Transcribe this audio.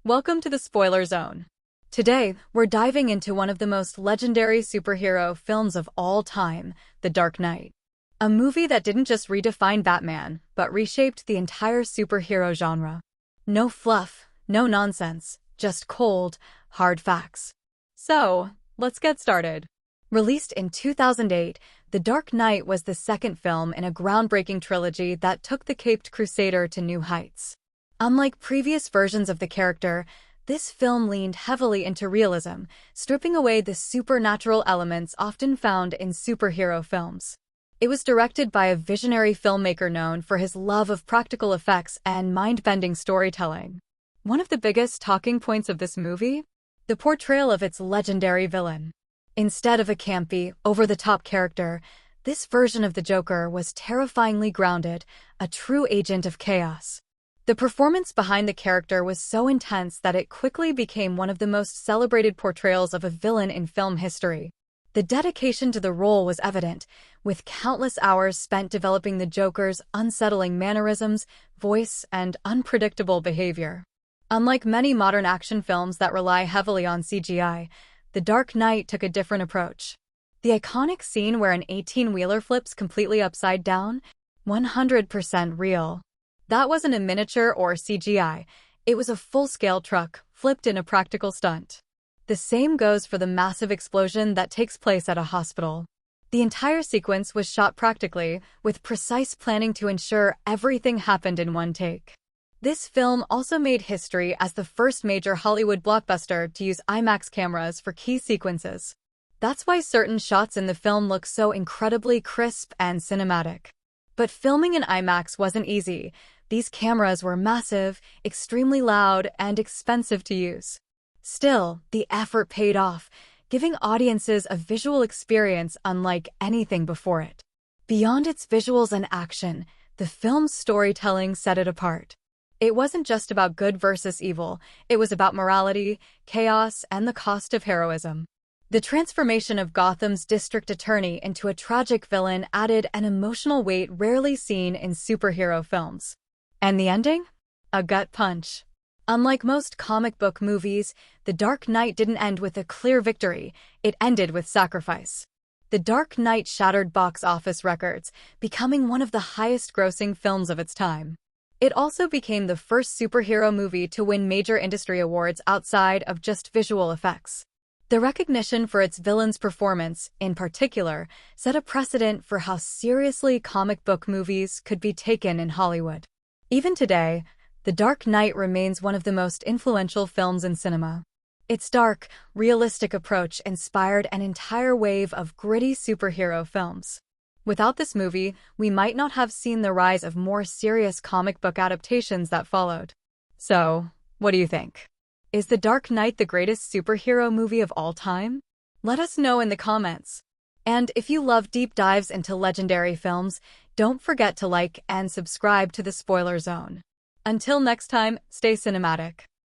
Welcome to the Spoiler Zone. Today, we're diving into one of the most legendary superhero films of all time, The Dark Knight. A movie that didn't just redefine Batman, but reshaped the entire superhero genre. No fluff, no nonsense, just cold, hard facts. So, let's get started. Released in 2008, The Dark Knight was the second film in a groundbreaking trilogy that took the Caped Crusader to new heights. Unlike previous versions of the character, this film leaned heavily into realism, stripping away the supernatural elements often found in superhero films. It was directed by a visionary filmmaker known for his love of practical effects and mind-bending storytelling. One of the biggest talking points of this movie? The portrayal of its legendary villain. Instead of a campy, over-the-top character, this version of the Joker was terrifyingly grounded, a true agent of chaos. The performance behind the character was so intense that it quickly became one of the most celebrated portrayals of a villain in film history. The dedication to the role was evident, with countless hours spent developing the Joker's unsettling mannerisms, voice, and unpredictable behavior. Unlike many modern action films that rely heavily on CGI, The Dark Knight took a different approach. The iconic scene where an 18-wheeler flips completely upside down? 100% real. That wasn't a miniature or CGI, it was a full-scale truck, flipped in a practical stunt. The same goes for the massive explosion that takes place at a hospital. The entire sequence was shot practically, with precise planning to ensure everything happened in one take. This film also made history as the first major Hollywood blockbuster to use IMAX cameras for key sequences. That's why certain shots in the film look so incredibly crisp and cinematic. But filming in IMAX wasn't easy. These cameras were massive, extremely loud, and expensive to use. Still, the effort paid off, giving audiences a visual experience unlike anything before it. Beyond its visuals and action, the film's storytelling set it apart. It wasn't just about good versus evil, it was about morality, chaos, and the cost of heroism. The transformation of Gotham's district attorney into a tragic villain added an emotional weight rarely seen in superhero films. And the ending? A gut punch. Unlike most comic book movies, The Dark Knight didn't end with a clear victory, it ended with sacrifice. The Dark Knight shattered box office records, becoming one of the highest-grossing films of its time. It also became the first superhero movie to win major industry awards outside of just visual effects. The recognition for its villain's performance, in particular, set a precedent for how seriously comic book movies could be taken in Hollywood. Even today, The Dark Knight remains one of the most influential films in cinema. Its dark, realistic approach inspired an entire wave of gritty superhero films. Without this movie, we might not have seen the rise of more serious comic book adaptations that followed. So, what do you think? Is The Dark Knight the greatest superhero movie of all time? Let us know in the comments. And if you love deep dives into legendary films, don't forget to like and subscribe to the Spoiler Zone. Until next time, stay cinematic.